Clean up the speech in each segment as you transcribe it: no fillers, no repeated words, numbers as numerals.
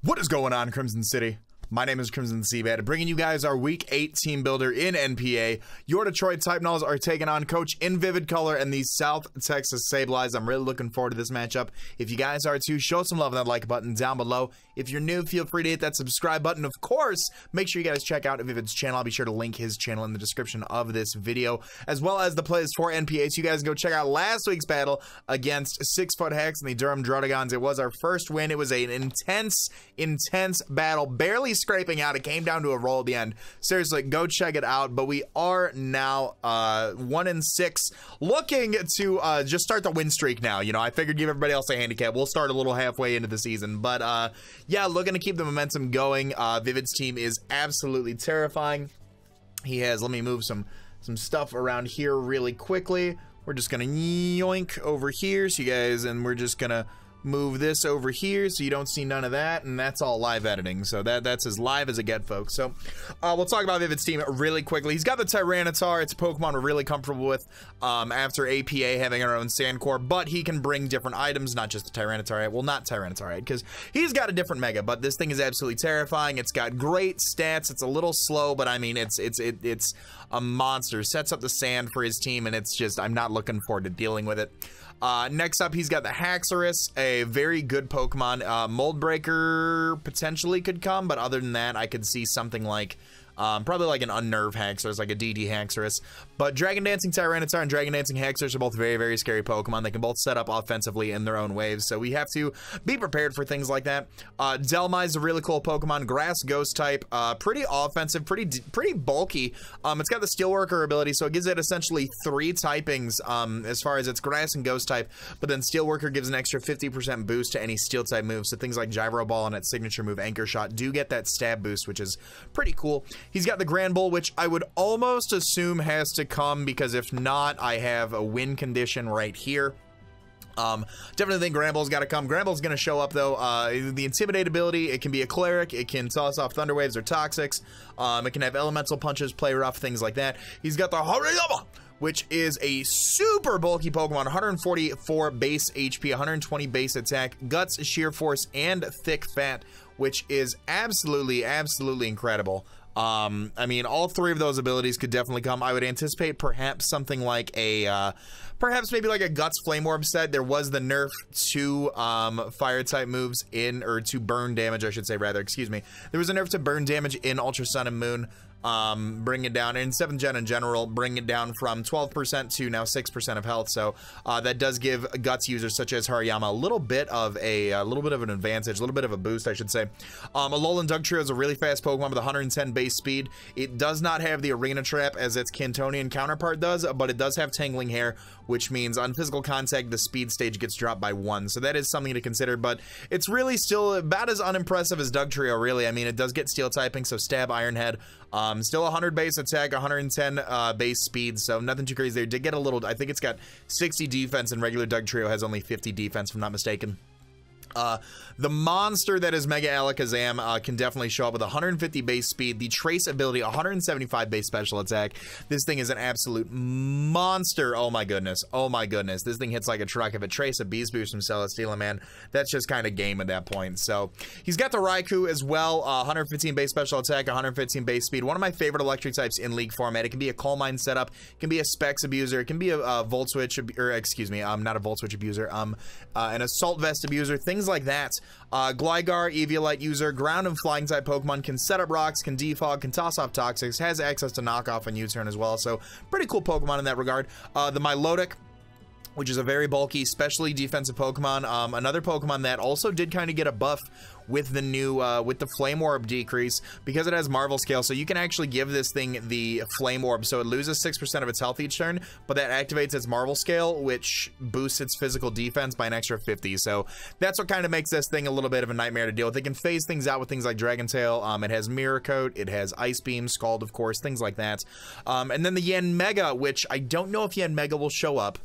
What is going on, Crimson City? My name is Crimson CBAD, bringing you guys our Week 8 Team Builder in NPA. Your Detroit Type Nulls are taking on Coach in Vivid Color and the South Texas Sableyes. I'm really looking forward to this matchup. If you guys are too, show some love on that like button down below. If you're new, feel free to hit that subscribe button. Of course, make sure you guys check out Vivid's channel. I'll be sure to link his channel in the description of this video, as well as the plays for NPA. So you guys go check out last week's battle against 6-Foot Hex and the Durham Druddigons. It was our first win. It was an intense battle, barely scraping out. It came down to a roll at the end. Seriously, go check it out. But we are now 1-6, looking to just start the win streak now. You know, I figured give everybody else a handicap. We'll start a little halfway into the season, but yeah, looking to keep the momentum going. Vivid's team is absolutely terrifying. He has, let me move some stuff around here really quickly. We're just gonna yoink over here, so you guys, and we're just gonna move this over here so you don't see none of that, and that's all live editing, so that's as live as it gets, folks. So we'll talk about Vivid's team really quickly. He's got the Tyranitar. It's a Pokemon we're really comfortable with after APA having our own Sandcore, but he can bring different items, not just the Tyranitar. Well, not Tyranitar, because he's got a different Mega, but this thing is absolutely terrifying. It's got great stats. It's a little slow, but I mean, it's a monster. Sets up the sand for his team, and it's just, I'm not looking forward to dealing with it. Next up, he's got the Haxorus, a very good Pokemon. Mold Breaker potentially could come, but other than that, I could see something like probably like an Unnerve Haxorus, like a DD Haxorus. But Dragon Dancing Tyranitar and Dragon Dancing Haxorus are both very, very scary Pokemon. They can both set up offensively in their own waves, so we have to be prepared for things like that. Delmai is a really cool Pokemon, Grass Ghost type, pretty offensive, pretty bulky. It's got the Steelworker ability, so it gives it essentially 3 typings as far as its Grass and Ghost type, but then Steelworker gives an extra 50% boost to any Steel type moves, so things like Gyro Ball and its signature move Anchor Shot do get that stab boost, which is pretty cool. He's got the Grand Bull, which I would almost assume has to come, because if not, I have a win condition right here. Definitely think Granbull's got to come. Granbull's going to show up, though. The Intimidate ability, it can be a Cleric, it can toss off Thunder Waves or Toxics, it can have Elemental Punches, Play Rough, things like that. He's got the Hariyama, which is a super bulky Pokemon, 144 base HP, 120 base attack, Guts, Sheer Force, and Thick Fat, which is absolutely incredible. I mean, all 3 of those abilities could definitely come. I would anticipate perhaps something like a, perhaps maybe like a Guts Flame Orb set. There was the nerf to fire type moves in, or to burn damage, I should say, rather, excuse me. There was a nerf to burn damage in Ultra Sun and Moon. Bring it down, and 7th gen in general, bring it down from 12% to now 6% of health. So that does give Guts users such as Hariyama a little bit of an advantage, a little bit of a boost, I should say. Alolan Dugtrio is a really fast Pokemon with 110 base speed. It does not have the Arena Trap as its Cantonian counterpart does, but it does have Tangling Hair, which means on physical contact the speed stage gets dropped by 1. So that is something to consider, but it's really still about as unimpressive as Dugtrio, really. I mean, it does get Steel typing, so Stab, Iron Head. Still 100 base attack, 110 base speed, so nothing too crazy there. Did get a little, I think it's got 60 defense, and regular Dugtrio has only 50 defense, if I'm not mistaken. The monster that is Mega Alakazam can definitely show up with 150 base speed, the Trace ability, 175 base special attack. This thing is an absolute monster. Oh my goodness. Oh my goodness. This thing hits like a truck. If it Trace a Beast Boost from Celesteela, man, that's just kind of game at that point. So he's got the Raikou as well, 115 base special attack, 115 base speed. One of my favorite electric types in League format. It can be a Coal Mine setup, it can be a Specs abuser, it can be a Volt Switch, or excuse me, not a Volt Switch abuser, an Assault Vest abuser, things like that. Gligar, Eviolite user, ground and flying type Pokemon, can set up rocks, can defog, can toss off Toxics, has access to knockoff and U-turn as well, so pretty cool Pokemon in that regard. The Milotic, which is a very bulky, specially defensive Pokemon. Another Pokemon that also did kind of get a buff with the new, with the Flame Orb decrease, because it has Marvel Scale, so you can actually give this thing the Flame Orb, so it loses 6% of its health each turn, but that activates its Marvel Scale, which boosts its physical defense by an extra 50, so that's what kind of makes this thing a little bit of a nightmare to deal with. It can phase things out with things like Dragon Tail, it has Mirror Coat, it has Ice Beam, Scald, of course, things like that. And then the Yanmega, which I don't know if Yanmega will show up.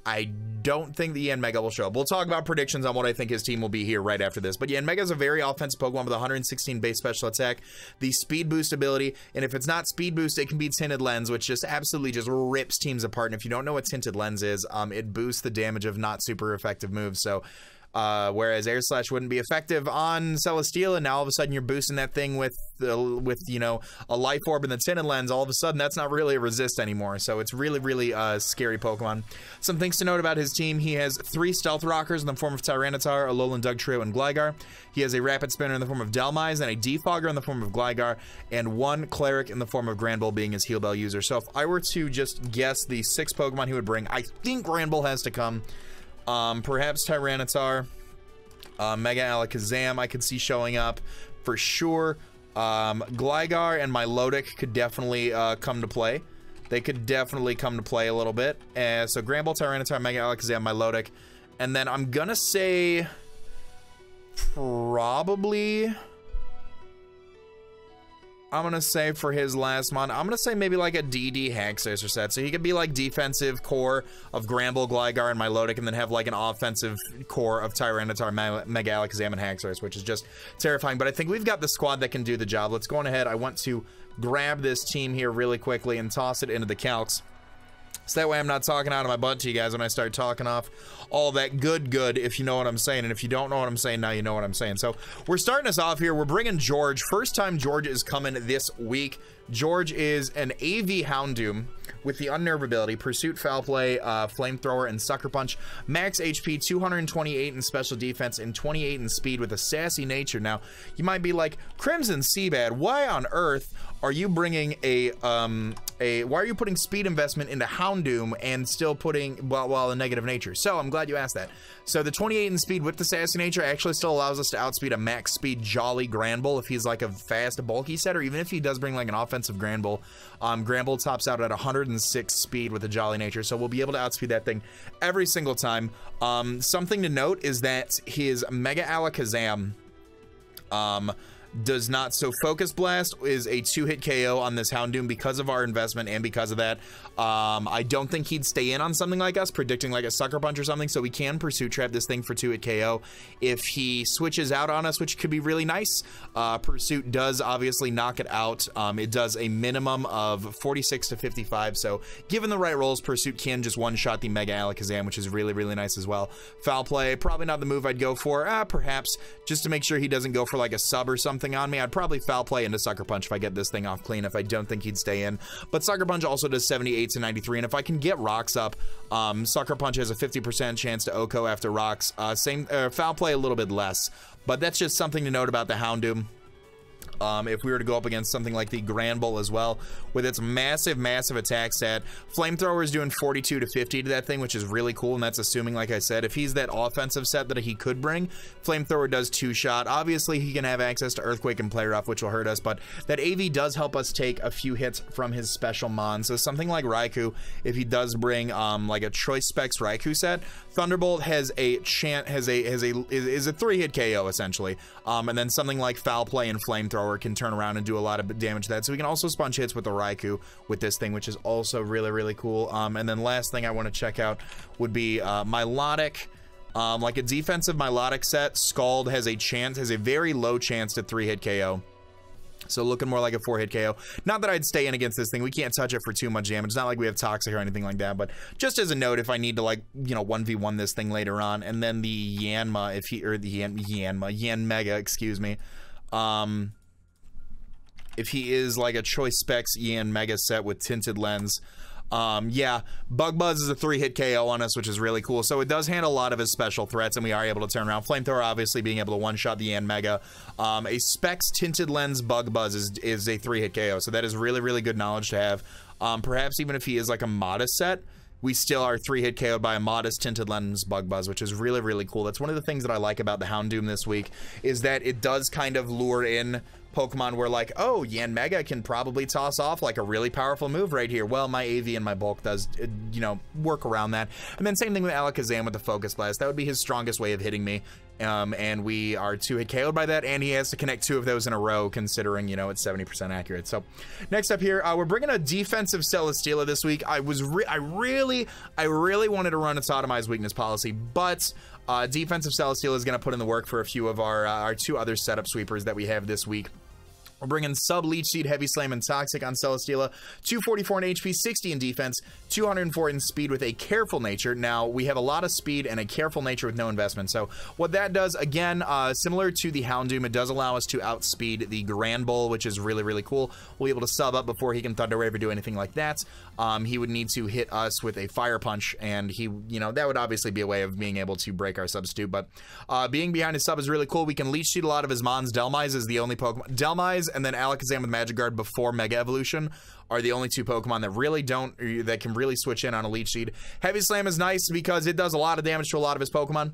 I don't think the Yanmega will show up. We'll talk about predictions on what I think his team will be here right after this. But Yanmega is a very offensive Pokemon with 116 base special attack, the speed boost ability, and if it's not speed boost, it can be Tinted Lens, which just absolutely just rips teams apart. And if you don't know what Tinted Lens is, it boosts the damage of not super effective moves. So whereas Air Slash wouldn't be effective on Celesteela, and now all of a sudden you're boosting that thing with you know, a Life Orb and the Tinted Lens. All of a sudden that's not really a resist anymore, so it's really scary Pokemon. Some things to note about his team: he has 3 Stealth Rockers in the form of Tyranitar, Alolan Dugtrio, and Gligar. He has a Rapid Spinner in the form of Delmise, and a Defogger in the form of Gligar, and 1 Cleric in the form of Granbull, being his Heal Bell user. So if I were to just guess the 6 Pokemon he would bring, I think Granbull has to come. Perhaps Tyranitar, Mega Alakazam I could see showing up for sure. Gligar and Milotic could definitely come to play. They could definitely come to play a little bit. So Granbull, Tyranitar, Mega Alakazam, Milotic, and then I'm gonna say probably, I'm gonna say for his last mon, I'm gonna say maybe like a DD Haxorus or set. So he could be like defensive core of Granbull, Gligar, and Milotic, and then have like an offensive core of Tyranitar, Mega Alakazam, and Haxorus, which is just terrifying. But I think we've got the squad that can do the job. Let's go on ahead. I want to grab this team here really quickly and toss it into the calcs, so that way I'm not talking out of my butt to you guys when I start talking off all that good, if you know what I'm saying. And if you don't know what I'm saying, now you know what I'm saying. So we're starting us off here. We're bringing George. First time George is coming this week. George is an AV Houndoom with the Unnerve ability, Pursuit, Foul Play, Flamethrower, and Sucker Punch. Max HP, 228 in special defense, and 28 in speed with a sassy nature. Now, you might be like, Crimson CBAD, why on earth are you bringing why are you putting speed investment into Houndoom and still putting, well, a negative nature? So I'm glad you asked that. So the 28 in speed with the sassy nature actually still allows us to outspeed a max speed Jolly Granbull if he's like a fast, bulky set, or even if he does bring like an offensive Granbull. Granbull tops out at 106 speed with a Jolly nature, so we'll be able to outspeed that thing every single time. Something to note is that his Mega Alakazam does not. So Focus Blast is a 2-hit KO on this Houndoom because of our investment and because of that. I don't think he'd stay in on something like us, predicting like a Sucker Punch or something, so we can Pursuit Trap this thing for 2-hit KO. If he switches out on us, which could be really nice, Pursuit does obviously knock it out. It does a minimum of 46 to 55, so given the right rolls, Pursuit can just one-shot the Mega Alakazam, which is really nice as well. Foul Play, probably not the move I'd go for. Perhaps, just to make sure he doesn't go for like a sub or something on me, I'd probably Foul Play into Sucker Punch if I get this thing off clean, if I don't think he'd stay in. But Sucker Punch also does 78 to 93, and if I can get Rocks up, Sucker Punch has a 50% chance to OHKO after Rocks. Foul Play a little bit less, but that's just something to note about the Houndoom. If we were to go up against something like the Granbull as well, with its massive attack stat, Flamethrower is doing 42 to 50 to that thing, which is really cool, and that's assuming, like I said, if he's that offensive set that he could bring, Flamethrower does 2-shot. Obviously, he can have access to Earthquake and Play Rough, which will hurt us, but that AV does help us take a few hits from his special mon. So something like Raikou, if he does bring like a Choice Specs Raikou set, Thunderbolt has a 3-hit KO essentially, and then something like Foul Play and Flamethrower can turn around and do a lot of damage to that. So we can also sponge hits with the Raikou with this thing, which is also really cool. And then last thing I want to check out would be Milotic. Like a defensive Milotic set, Scald has a very low chance to 3-hit KO. So looking more like a 4-hit KO. Not that I'd stay in against this thing. We can't touch it for too much damage. It's not like we have Toxic or anything like that, but just as a note, if I need to, like, you know, 1v1 this thing later on. And then the Yanma, Yanmega, excuse me. If he is like a Choice Specs Yanmega set with Tinted Lens, yeah, Bug Buzz is a 3-hit KO on us, which is really cool. So it does handle a lot of his special threats, and we are able to turn around. Flamethrower obviously being able to one-shot the Yanmega. A Specs Tinted Lens Bug Buzz is a 3-hit KO, so that is really good knowledge to have. Perhaps even if he is like a modest set, we still are 3-hit KO'd by a modest Tinted Lens Bug Buzz, which is really cool. That's one of the things that I like about the Houndoom this week, is that it does kind of lure in Pokemon where like, oh, Yanmega can probably toss off like a really powerful move right here. Well, my AV and my bulk does, you know, work around that. And then same thing with Alakazam with the Focus Blast. That would be his strongest way of hitting me. And we are 2-hit KO'd by that, and he has to connect 2 of those in a row, considering, you know, it's 70% accurate. So next up here, we're bringing a defensive Celesteela this week. I really wanted to run a Sodomized Weakness policy, but defensive Celesteela is going to put in the work for a few of our 2 other setup sweepers that we have this week. We're bringing sub Leech Seed, Heavy Slam, and Toxic on Celesteela. 244 in HP, 60 in defense, 204 in speed with a Careful Nature. Now, we have a lot of speed and a Careful Nature with no investment. So, what that does, again, similar to the Houndoom, it does allow us to outspeed the Grand Bull, which is really, really cool. We'll be able to sub up before he can Thunder Wave or do anything like that. He would need to hit us with a Fire Punch, and he, you know, that would obviously be a way of being able to break our substitute. But being behind his sub is really cool. We can Leech Seed a lot of his Mons. Dhelmise is the only Pokemon. Dhelmise and then Alakazam with Magic Guard before Mega Evolution are the only two Pokemon that really that can really switch in on a Leech Seed. Heavy Slam is nice because it does a lot of damage to a lot of his Pokemon.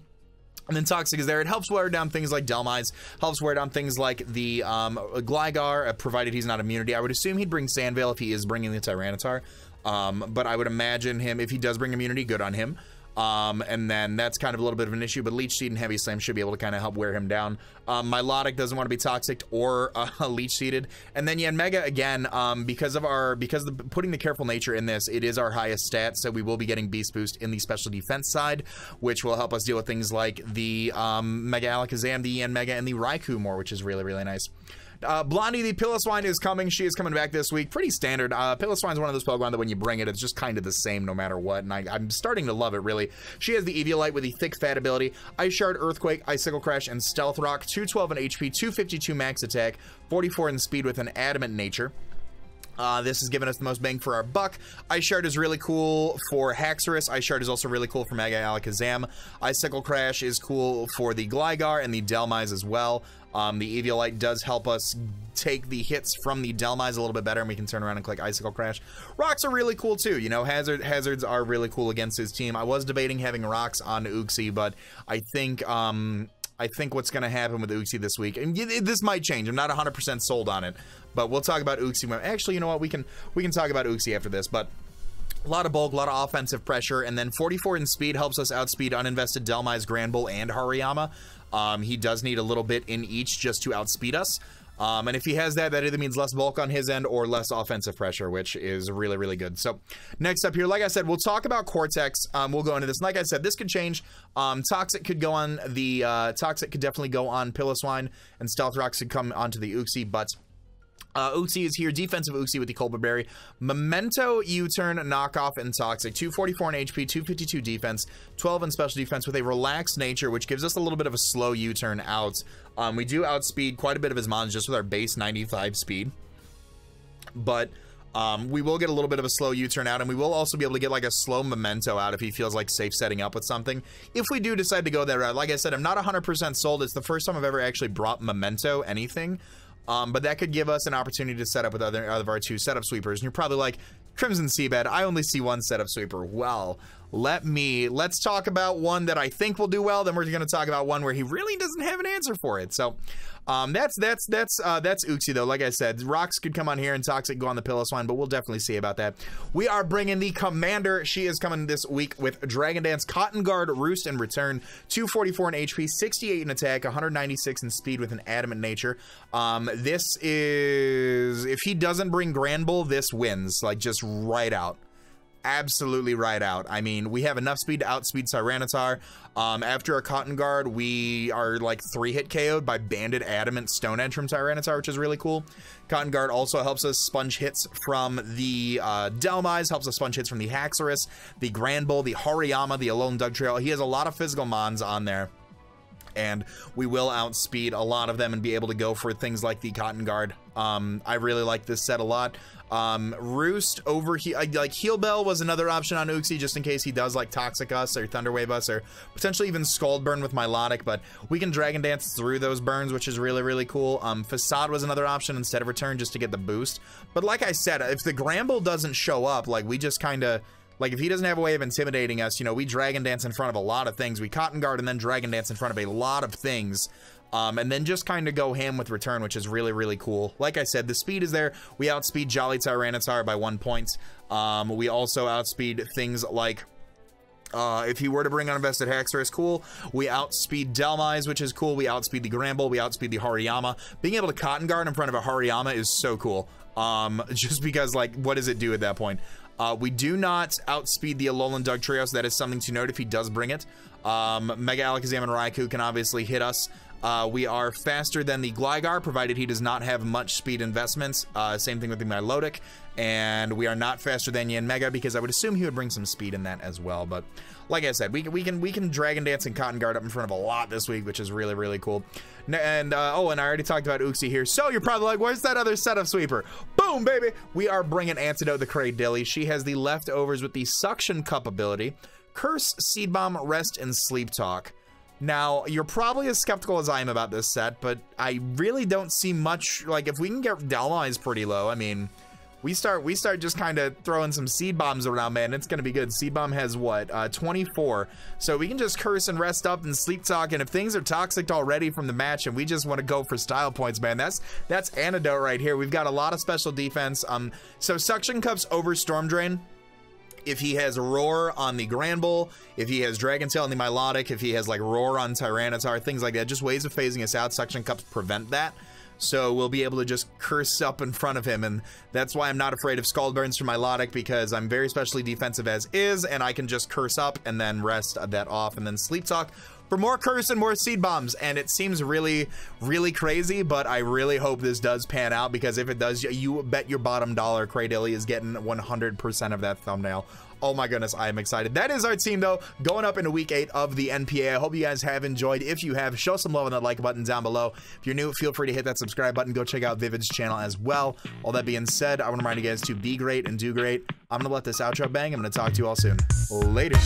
And then Toxic is there. It helps wear down things like Dhelmise, helps wear down things like the Gligar, provided he's not immunity. I would assume he'd bring Sandvale if he is bringing the Tyranitar. But I would imagine him, if he does bring immunity, good on him. And then that's kind of a little bit of an issue, but Leech Seed and Heavy Slam should be able to kind of help wear him down. Milotic doesn't want to be Toxic or Leech Seeded. And then Yanmega, again, because putting the Careful Nature in this, it is our highest stat, so we will be getting Beast Boost in the special defense side, which will help us deal with things like the Mega Alakazam, the Yanmega, and the Raikou more, which is really, really nice. Blondie, the Piloswine is coming. She is coming back this week. Pretty standard. Piloswine is one of those Pokemon that when you bring it, it's just kind of the same no matter what, and I'm starting to love it, really. She has the Eviolite with the Thick Fat ability, Ice Shard, Earthquake, Icicle Crash, and Stealth Rock. 212 in HP, 252 max attack, 44 in speed with an Adamant Nature. This has given us the most bang for our buck. Ice Shard is really cool for Haxorus. Ice Shard is also really cool for Mega Alakazam. Icicle Crash is cool for the Gligar and the Dhelmise as well. The Eviolite does help us take the hits from the Dhelmise a little bit better, and we can turn around and click Icicle Crash. Rocks are really cool too. You know, hazards are really cool against his team. I was debating having rocks on Uxie, but I think what's going to happen with Uxie this week, and this might change. I'm not 100% sold on it, but we'll talk about Uxie. Actually, you know what? We can talk about Uxie after this, but a lot of bulk, a lot of offensive pressure, and then 44 in speed helps us outspeed uninvested Dhelmise, Grand Bull, and Hariyama. He does need a little bit in each just to outspeed us. And if he has that either means less bulk on his end or less offensive pressure, which is really, really good. So next up here, like I said, we'll talk about Cortex. We'll go into this. Like I said, this could change. Toxic could go on the Toxic could definitely go on Piloswine, and Stealth Rocks could come onto the Uxie, but Uxie is here. Defensive Uxie with the Colbert Berry. Memento, U-Turn, Knockoff, and Toxic. 244 in HP, 252 defense, 12 in special defense with a Relaxed Nature, which gives us a little bit of a slow U-Turn out. We do outspeed quite a bit of his mons just with our base 95 speed. But we will get a little bit of a slow U-Turn out, and we will also be able to get like a slow Memento out if he feels like safe setting up with something. If we do decide to go that route, like I said, I'm not 100% sold. It's the first time I've ever actually brought Memento anything. But that could give us an opportunity to set up with other of our two setup sweepers. And you're probably like, Crimson CBAD, I only see one setup sweeper. Well, let's talk about one that I think will do well. Then we're going to talk about one where he really doesn't have an answer for it. So that's Uxie though. Like I said, Rocks could come on here and Toxic go on the Piloswine, but we'll definitely see about that. We are bringing the Commander. She is coming this week with Dragon Dance, Cotton Guard, Roost, and Return. 244 in HP, 68 in attack, 196 in speed with an Adamant Nature. This is, if he doesn't bring Grand Bull, this wins, like just right out. Absolutely right out. I mean, we have enough speed to outspeed Tyranitar. After a Cotton Guard, we are like 3-hit KO'd by Banded, Adamant, Stone Edge from Tyranitar, which is really cool. Cotton Guard also helps us sponge hits from the Dhelmise, helps us sponge hits from the Haxorus, the Grand Bull, the Hariyama, the Alolan Dugtrail. He has a lot of physical mons on there, and we will outspeed a lot of them and be able to go for things like the Cotton Guard. I really like this set a lot. Roost over here, like Heal Bell was another option on Uxie just in case he does like Toxic us or Thunder Wave us or potentially even Scald Burn with Milotic, but we can Dragon Dance through those burns, which is really, really cool. Facade was another option instead of Return just to get the boost. But like I said, if the Gramble doesn't show up, like we just kind of, like if he doesn't have a way of intimidating us, you know, we Dragon Dance in front of a lot of things. We Cotton Guard and then Dragon Dance in front of a lot of things. And then just kind of go ham with Return, which is really, really cool. Like I said, the speed is there. We outspeed Jolly Tyranitar by 1 point. We also outspeed things like, if he were to bring uninvested Haxorus, cool. We outspeed Dhelmise, which is cool. We outspeed the Gramble. We outspeed the Hariyama. Being able to Cotton Guard in front of a Hariyama is so cool. Just because, like, what does it do at that point? We do not outspeed the Alolan Dugtrio, so that is something to note if he does bring it. Mega Alakazam and Raikou can obviously hit us. We are faster than the Gligar, provided he does not have much speed investments. Same thing with the Milotic. And we are not faster than Yanmega, because I would assume he would bring some speed in that as well. But like I said, we can Dragon Dance and Cotton Guard up in front of a lot this week, which is really, really cool. And oh, and I already talked about Uxie here. So you're probably like, where's that other set of sweeper? Boom, baby! We are bringing Antidote the Cradilly. She has the leftovers with the Suction Cup ability, Curse, Seed Bomb, Rest, and Sleep Talk. Now, you're probably as skeptical as I am about this set, but I really don't see much. Like, if we can get Dalmai's pretty low, I mean, we start just kind of throwing some Seed Bombs around, man. It's gonna be good. Seed Bomb has what, 24, so we can just Curse and Rest up and Sleep Talk. And if things are toxic already from the match and we just want to go for style points, man, that's Antidote right here. We've got a lot of special defense. So Suction Cups over Storm Drain. If he has Roar on the Granbull, if he has Dragon Tail on the Milotic, if he has like Roar on Tyranitar, things like that, just ways of phasing us out. Suction Cups prevent that. So we'll be able to just Curse up in front of him, and that's why I'm not afraid of Scald Burns from Milotic, because I'm very specially defensive as is, and I can just Curse up and then rest that off, and then Sleep Talk for more Curse and more Seed Bombs. And it seems really, really crazy, but I really hope this does pan out, because if it does, you bet your bottom dollar Cradilly is getting 100% of that thumbnail. Oh my goodness, I am excited. That is our team, though, going up into week 8 of the NPA. I hope you guys have enjoyed. If you have, show some love on that like button down below. If you're new, feel free to hit that subscribe button. Go check out Vivid's channel as well. All that being said, I want to remind you guys to be great and do great. I'm going to let this outro bang. I'm going to talk to you all soon. Later.